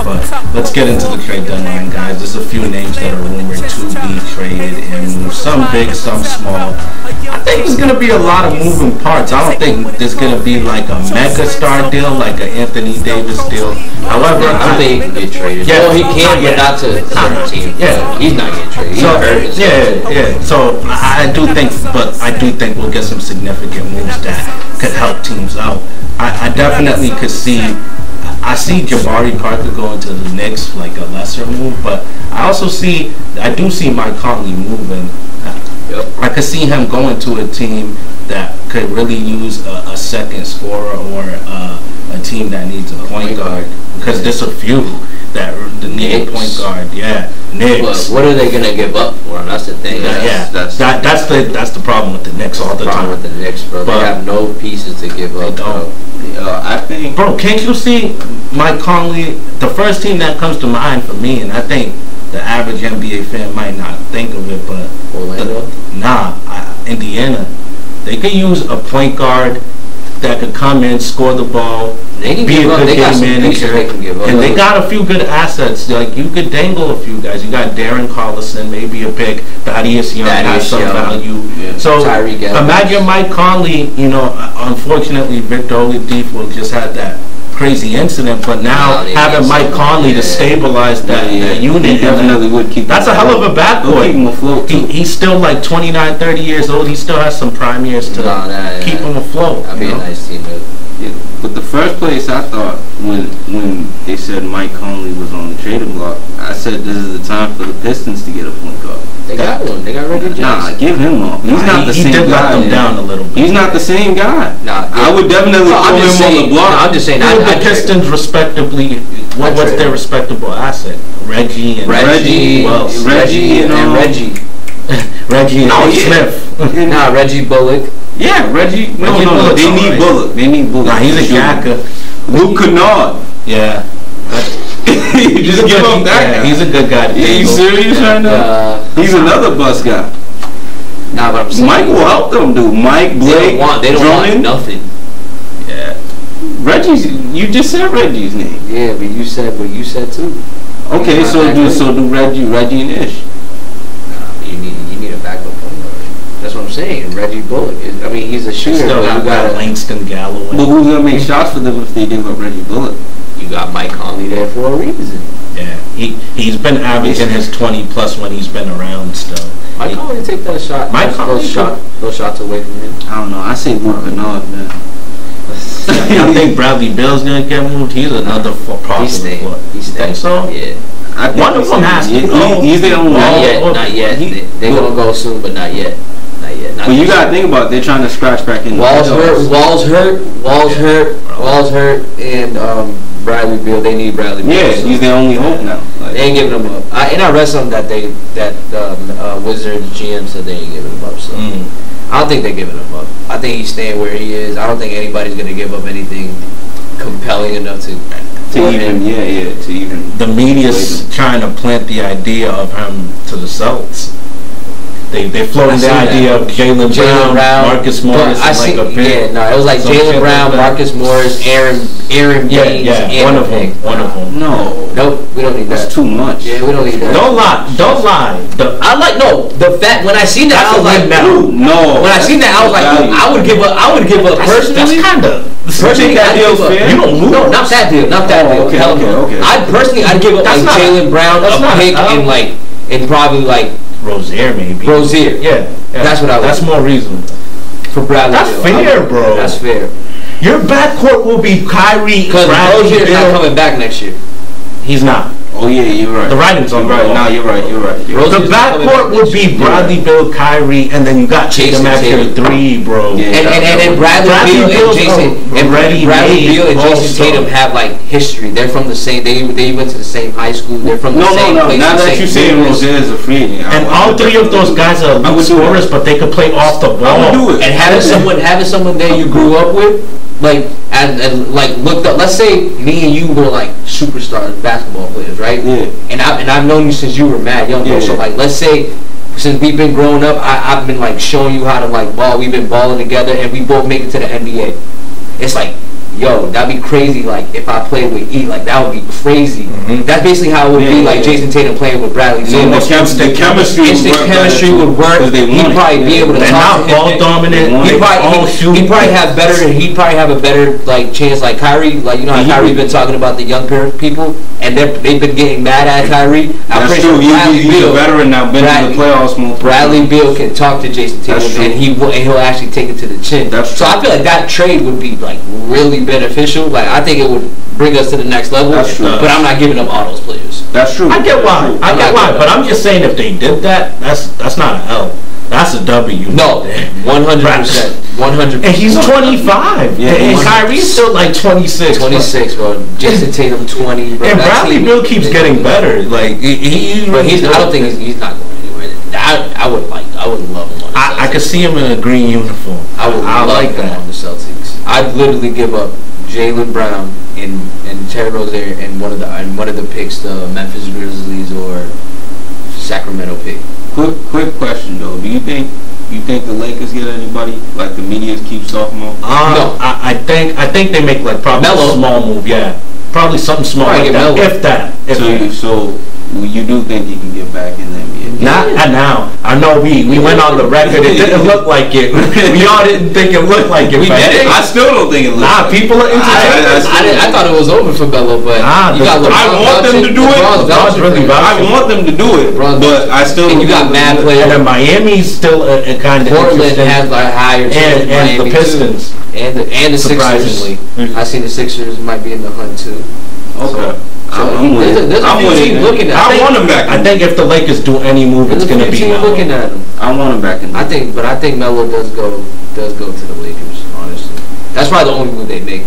But let's get into the trade deadline, guys. There's a few names that are rumored to be traded and moved. Some big, some small. I think there's going to be a lot of moving parts. I don't think there's going to be like a mega star deal, like an Anthony Davis deal. However, I think he can get traded. Yeah, well, he can, but not to a certain team. Yeah, he's not getting traded. So I do think we'll get some significant moves that could help teams out. I definitely could see. I see Jabari Parker going to the Knicks, like a lesser move, but I do see Mike Conley moving. I could see him going to a team that could really use a second scorer or a team that needs a point guard, because there's a few that need a point guard. Yeah, Knicks. But what are they gonna give up for him? That's the thing. That's the problem with the Knicks all the time. With the Knicks, bro. They have no pieces to give up. They don't. I think, bro, can't you see Mike Conley? The first team that comes to mind for me, and I think the average NBA fan might not think of it, but Orlando? Indiana. They could use a point guard that could come in, score the ball, be a good game manager, and they got a few good assets. Like, you could dangle a few guys. You got Darren Collison, maybe a pick. Thaddeus Young has some value. Yeah. So imagine Mike Conley. Unfortunately, Victor Oladipo just had that crazy incident, but now having Mike Conley to stabilize that unit, definitely would keep. That's a hell of a backcourt. Keep him afloat. He's still like 29, 30 years old. He still has some prime years to keep him afloat. That'd be a nice team. But the first place I thought when they said Mike Conley was on the trading block, I said this is the time for the Pistons to get a point guard. They got one. They got Reggie Jackson. Nah, give him up. He's not the same guy. He did let them down a little bit. He's not the same guy. Nah, I would definitely throw him on the block. I'm just saying. The Pistons respectably. What's their respectable asset? Reggie and Reggie and Smith. Nah, Reggie Bullock. Yeah, Reggie. No. They need Bullock. Nah, he's a jacker. Luke Kennard. Yeah. You just give up that guy. He's a good guy. You serious right now? He's another bus guy. Nah, but I'm saying Mike will help them, dude. Mike, Blake, they don't want nothing. Yeah. You just said Reggie's name. Yeah, but you said what you said too. Okay, so do Reggie and Ish. Nah, you need a backup point guard. That's what I'm saying. Reggie Bullock. I mean, he's a shooter. Still got Langston Galloway. But who's gonna make shots for them if they give up Reggie Bullock? You got Mike Conley there for a reason. Yeah, he's been averaging his 20 plus when he's been around still. Mike Conley take that shot. Those shots away from him. I don't know. I say Luke Kennard, man. I think Bradley Beal's gonna get moved. He's another possible. He's staying. Think so? Yeah. One of them has to go. He's the only one. Not yet. They're gonna go soon, but not yet. But you gotta think about it. They're trying to scratch back in. Wall's hurt, and Bradley Beal. They need Bradley Beal. Yeah, he's their only hope now. They ain't giving him up. I read something that Wizards GM said they ain't giving him up. So I don't think they're giving him up. I think he's staying where he is. I don't think anybody's gonna give up anything compelling enough to even. The media's trying to plant the idea of him to the Celtics. They floated the idea of Jaylen Brown, Marcus Morris, it was like Jaylen Brown, Marcus Morris, Aaron Baines. Yeah, one of them. Nope, we don't need that. That's too much. Yeah, we don't need that. Don't lie. The fact when I seen that I was like, no. When I seen that I was like, I would give up personally. That's kind of. Personally, that deal's fair? You don't lose. No, not that deal. Okay. I'd give up like Jaylen Brown a pick and probably like Rozier, maybe. Yeah. That's what I would. That's more reasonable. For Bradley. That's fair, bro. That's fair. Your backcourt will be Kyrie. Because Rozier's not coming back next year. He's not. Oh yeah, you're right. The writing's on the wall. No, you're right. The backcourt would be Bradley Beal, Kyrie, and then you got Jason Tatum 3, bro. Yeah, and Bradley Beal and Jason Tatum have like history. They're from the same. They went to the same high school. They're from the same place. Now that you say Rozier is a free agent, and all three of those guys are elite scorers, but they could play off the ball. I would do it. And having someone there you grew up with. And looked up. Let's say me and you were like superstar basketball players, right? Yeah. And I've known you since you were mad young, bro. Yeah. So like, let's say since we've been growing up, I've been like showing you how to like ball. We've been balling together, and we both make it to the NBA. It's like yo, that'd be crazy. Like if I played with E, like that would be crazy. That's basically how it would be. Like Jason Tatum playing with Bradley. So the chemistry would work. He'd probably be able to talk to him. Ball dominant. He'd probably have a better like chance. Like Kyrie, like you know how Kyrie's been talking about the younger people, and they've been getting mad at Kyrie. I'm pretty sure he's a veteran now, been in the playoffs more. Bradley Beal can talk to Jason Tatum, and he'll actually take it to the chin. So I feel like that trade would be like really beneficial. Like I think it would bring us to the next level. That's true. But I'm not giving up all those players. That's true. I get why. But I'm just saying if they did that, that's not an L. That's a W. No, 100%. 100%. And he's 25. Yeah, and Kyrie's still like 26. 26, bro. Jason Tatum 20. Bro. And Bradley Beal keeps getting better. Like I don't think he's not going anywhere. I would love him on the Celtics. I could see him in a green uniform. I would love him on the Celtics. I'd literally give up Jaylen Brown and Terry Rozier and one of the picks, the Memphis Grizzlies or Sacramento pick. Quick question though. Do you think the Lakers get anybody like the media keeps talking about? No. I think they make like probably a small move. Yeah, probably something small like that. If that. So you do think he can get back in the NBA? Not now. I know we went on the record. It didn't look like it. We all didn't think it looked like it. We did. I still don't think it looked like it. People are entertained. I thought it was over for Melo, but I want them to do it. I want them to do it, but I still. And you got mad players. And Miami's still a kind of Portland has like higher and the Pistons and the Sixers. I see the Sixers might be in the hunt too. Okay. I'm looking at. I want him back. I think if the Lakers do any move, it's going to be Melo. Looking at him. I want him back in. I think Melo does go to the Lakers. Honestly, that's probably the only move they make.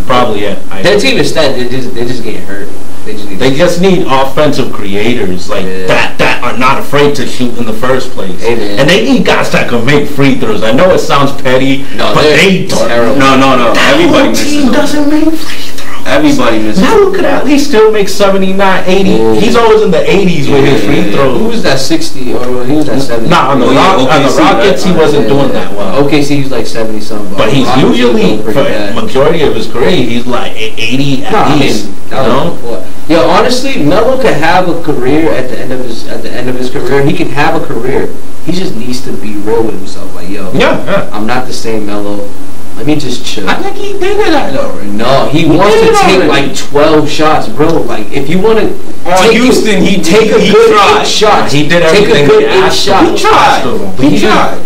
Probably their team is dead. They just getting hurt. They just need offensive creators like that are not afraid to shoot in the first place. Hey, and they need guys that can make free throws. I know it sounds petty, but they don't. Terrible. No. Everybody team doesn't make free throws. Everybody misses. Melo could at least still make 79, 80. Ooh. He's always in the 80s with his free throws. Who was that 60 or he was that 70? Nah, on the Rockets, he wasn't doing that well. OKC, he was like 70 something. But he's usually, for majority of his career, he's like 80 at least. Yo, honestly, Melo could have a career at the end of his career. He can have a career. He just needs to be real with himself. Like, yo, I'm not the same Melo. Let me just chill. I think he did it already. No, he wants to take like 12 shots, bro. Like if you want to Houston, he take a good 8 shots. He did everything. Take a good 8 shots. He tried.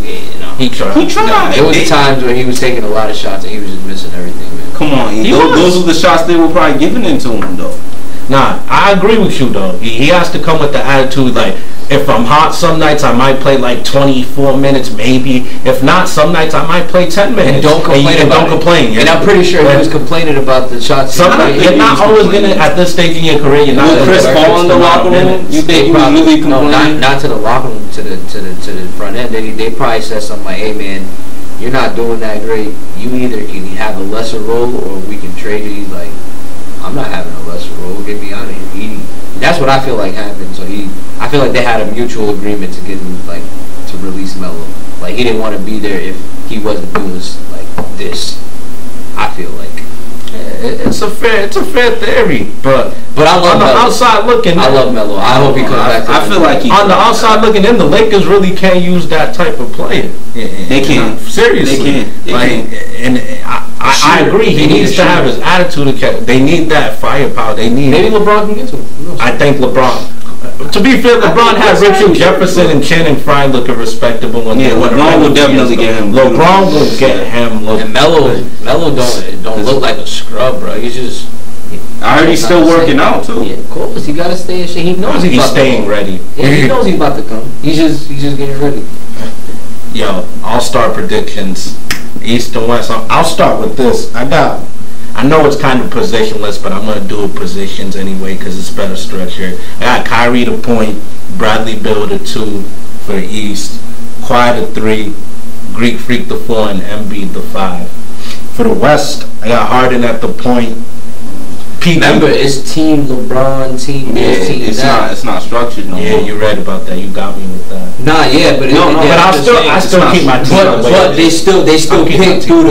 He tried. There was times where he was taking a lot of shots and he was just missing everything, man. Come on, those were the shots they were probably giving into him though. Nah, I agree with you though. He has to come with the attitude like, if I'm hot some nights, I might play like 24 minutes maybe. If not, some nights I might play 10 minutes. And don't complain. And I'm pretty sure he was complaining about the shots. You're not always going to, at this stage in your career, you're not going to Chris Paul in the locker room? You think he was really complaining? Not to the locker room, to the front end. They probably said something like, hey man, you're not doing that great. You either can have a lesser role or we can trade you. He's like, I'm not having a lesser role. Get me out of here. That's what I feel like happened. So I feel like they had a mutual agreement to get him to release Melo. Like he didn't want to be there if he wasn't doing this like this. I feel like it's a fair theory, but I love on the outside looking. I love Melo. I hope he comes back. I feel like on the outside looking in, the Lakers really can't use that type of player. They can't. Seriously, they can't. And I agree. He needs to have his attitude. They need that firepower. They need. Maybe LeBron can get to him. I think LeBron. To be fair, LeBron had Richard Jefferson and Channing Frye looking respectable when they went around. LeBron will definitely get him. LeBron will get him. And Melo don't look like a scrub, bro. He's just. I heard he's still working out too. Yeah, of course. He gotta stay in shape. He knows he's staying ready. Yeah, he knows he's about to come. He's just getting ready. Yo, All-Star predictions, East and West. I'll start with this. I know it's kind of positionless, but I'm going to do it positions anyway because it's better structured. I got Kyrie the point, Bradley Beal the 2 for the East, Kawhi the 3, Greek Freak the 4, and Embiid the 5. For the West, I got Harden at the point, Remember, it's Team LeBron, Team this, Team that. It's not structured no more. Yeah, you're right about that. You got me with that. Nah, yeah, but I still keep my team. But they still pick through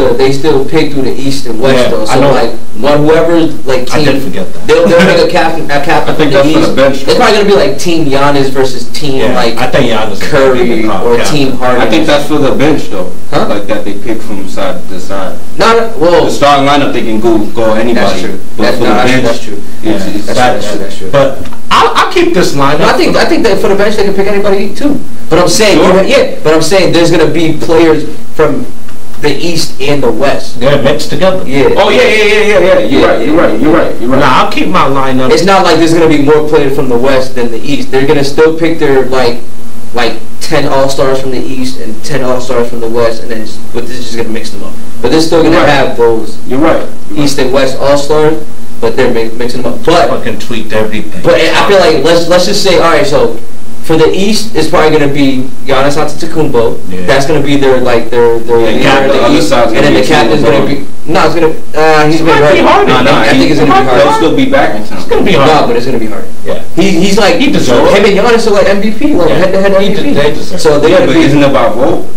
the East and West though. So like whoever like team, I did forget that. They'll make a captain. I think that's for the bench. It's probably gonna be like Team Giannis versus Team like I think Giannis Curry or Team Harden. I think that's for the bench though. Huh? Like that they pick from side to side. Well, the starting lineup they can go anybody. That's true. That's true. That's true. But I'll keep this lineup. I think that for the bench they can pick anybody too. But I'm saying But I'm saying there's gonna be players from the East and the West. They're mixed together. Yeah. Oh yeah. You're right. Nah, I'll keep my lineup. It's not like there's gonna be more players from the West than the East. They're gonna still pick their like 10 All-Stars from the East and 10 All-Stars from the West, and then this is just gonna mix them up. But they're still gonna have those. You're right. East and West All-Stars, but they're mixing them up. But fucking tweaked everything. But I feel like let's just say, all right, so for the East, it's probably gonna be Giannis Antetokounmpo. Yeah. That's gonna be their leader of the East, and then the captain's gonna be he's gonna be hard. I think it's gonna be hard. They'll still be back in town. It's gonna be hard. No, but it's gonna be hard. Yeah. He's like he deserves him and Giannis are like MVP, like head-to-head MVP. So they're gonna but be. Isn't it about vote?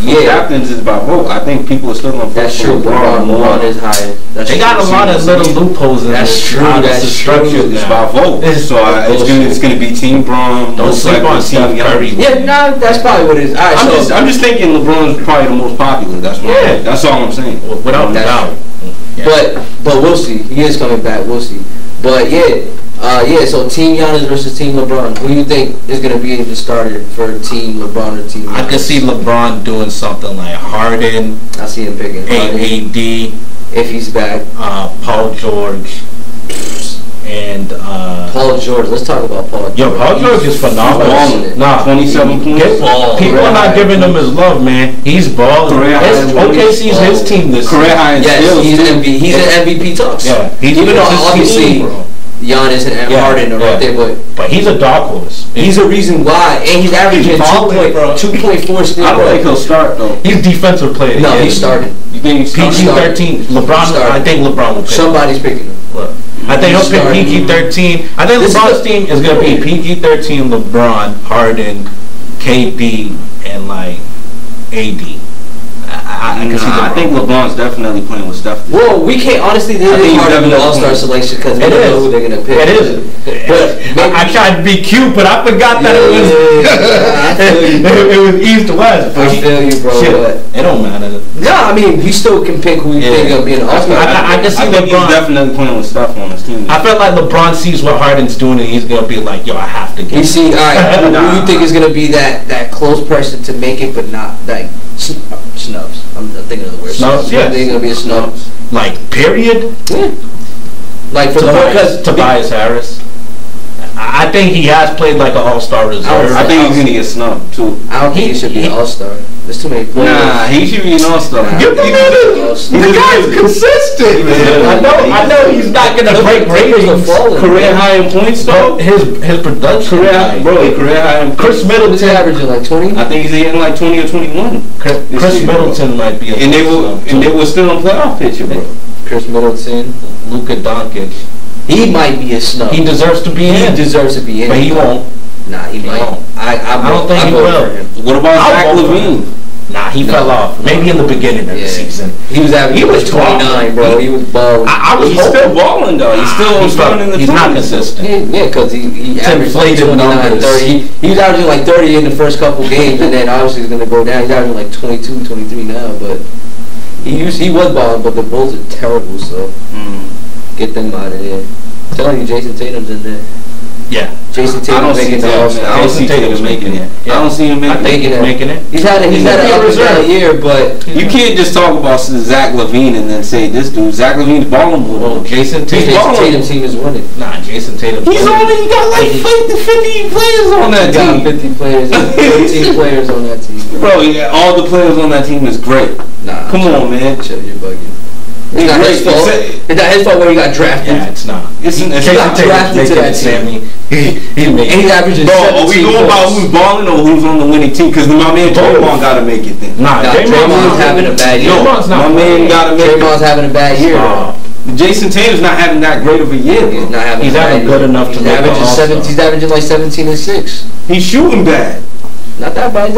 Captains is about vote. I think people are still gonna vote. That's true. LeBron is higher. They got a lot of little loopholes in this. That's true. That's true. It's about vote. So it's gonna be Team Bron. Don't sleep on Steph Curry. Yeah, no, that's probably what it is. All right, I'm just thinking LeBron's probably the most popular. That's all I'm saying. Without doubt. But we'll see. He is coming back. We'll see. But so Team Giannis versus Team LeBron. Who do you think is going to be the starter for Team LeBron or Team Giannis? I could see LeBron doing something like Harden. I see him picking AD. If he's back. Paul George. And Paul George. Let's talk about Paul George. Yo, Paul George is phenomenal. Nah, 27 points. People are not giving him his love, man. He's balling. OKC's his team this year. Yes, he's in MVP talks. Yeah, even though obviously Giannis and Harden are right there, but he's a dark horse. He's a reason why, and he's averaging 2.4 steals. I don't think he'll start though. He's defensive player. No, he's starting. You think he's PG-13? LeBron. I think LeBron will pick. Somebody's picking him. I think he'll pick PG-13. I think LeBron's team is going to be PG-13, LeBron, Harden, KD, and like AD. I think LeBron's definitely playing with Steph. Well, we can't honestly. This is hard to do All-Star selection because we don't know who they're gonna pick. It is. But I tried to be cute, but I forgot that it was East to West. I feel you, bro. It don't matter. No, I mean he still can pick who he think of being an All-Star. I can see LeBron. He's definitely playing with Steph on his team. I felt like LeBron sees what Harden's doing, and he's gonna be like, "Yo, I have to get." You see, all right, who do you think is gonna be that close person to make it, but not like snubs? I'm thinking of the word snubs. Yeah, they're gonna be a snub. Like period. Yeah. Like for Tobias Harris. I think he has played like an all-star reserve. I think he's gonna get snubbed too. I don't think he should be an all-star. There's too many players. Nah, he should be an all-star. The guy's consistent, man. I know he's not gonna break ratings. Career high in points though. His production. Career high in Chris Middleton is averaging like 20. I think he's hitting like 20 or 21. Chris Middleton might be. And they were still in playoff picture, bro. Chris Middleton, Luka Doncic. He might be a snub. He deserves to be in. He deserves to be in. But he won't. Nah, he might. I don't think he will. What about Zach LaVine? Nah, he fell off. Maybe in the beginning of the season. He was averaging 29, bro. He was balling. He's still balling though. He's still in the. He's not consistent. Yeah, because he averaged 29, 30. He was averaging like 30 in the first couple games, and then obviously he's gonna go down. He's averaging like 22, 23 now, but he was balling. But the Bulls are terrible, so get them out of there. I'm telling you, Jason Tatum's in there. Yeah. Jason Tatum's making the All-Star. I don't see Tatum's making it. I don't see him making it. He's had an up and down year, but you can't just talk about Zach LaVine and then say this dude. Zach LaVine's balling with him. Jason Tatum's team is winning. Nah, Jason Tatum. He's only got like 50 players on that team. He got 50 players, 13 players on that team. Bro, all the players on that team is great. Nah, come on, man. Chill, you're bugging. It's not his fault. It's not his fault when he got drafted. Yeah, it's not. He got drafted to that team. He's averaging. Bro, are we going about who's balling or who's on the winning team? Because my man Draymond got to make it then. Nah, Draymond's having a bad year. No, my man got to make it. Draymond's having a bad year. Jason Tatum's not having that great of a year. He's not having. He's having good enough to make the All-Star. He's averaging like 17 and 6. He's shooting bad. Not that bad.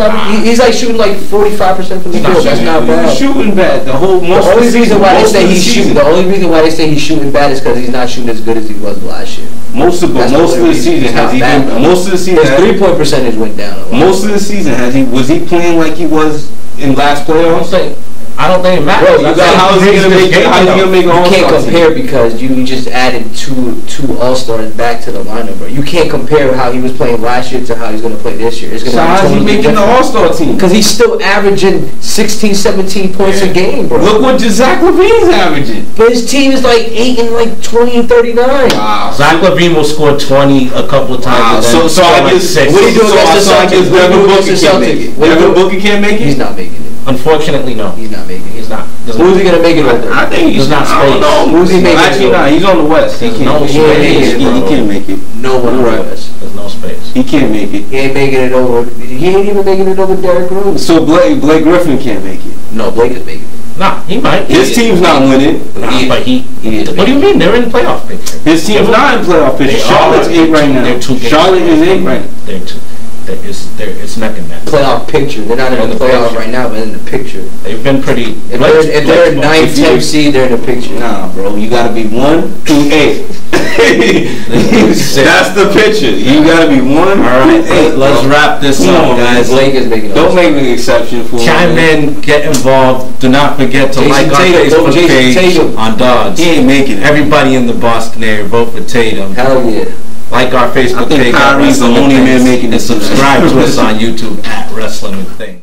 He's like shooting like 45% from the field. That's not bad. He's shooting bad. The only reason why they say he's shooting bad is because he's not shooting as good as he was last year. Most of the season has he been? Most of the season, his 3-point percentage went down a lot. Most of the season was he playing like he was in last playoffs? I don't think it matters. Bro, how is he gonna make an All-Star? You can't compare because you just added two All-Stars back to the lineup, bro. You can't compare how he was playing last year to how he's gonna play this year. So how's he making the All-Star team? Because he's still averaging 16, 17 points a game, bro. Look what Zach LaVine's averaging. But his team is like 8 and like 20 and 39. Wow. Zach LaVine will score 20 a couple of times. Wow. So I guess what are you doing against the Celtics? Devin Booker can't make it. He's not making it. Unfortunately, no. He's not making it. He's not. Who's he gonna make it over? I think he's not space. Who's he making? Actually, no. He's on the West. He can't make it. No one on the West. There's no space. He can't make it. He ain't making it over. He ain't even making it over Derrick Rose. So Blake Griffin can't make it. No, Blake is making it. Nah, he might. His team's not winning. But he is. What do you mean? They're in playoff picture. His team's not in playoff picture. Charlotte's 8 right now. Charlotte is 8 right now. They're 2. It's neck and neck. Playoff picture. They're not in the playoffs right now, but in the picture. They've been pretty. If they're 9th, 10th seed, they're in the picture. Nah, bro. You gotta be 1 through 8. That's the picture. You gotta be 1 All right, through 8. let's wrap this up, guys. Blake is making. Don't make an exception for him. Chime in, get involved. Do not forget to like our Facebook page on Dogs. He ain't making it. Everybody in the Boston area, vote for Tatum. Hell yeah. Like our Facebook page. Kyrie's the only man making and subscribe to us on YouTube at Wrestling with Things.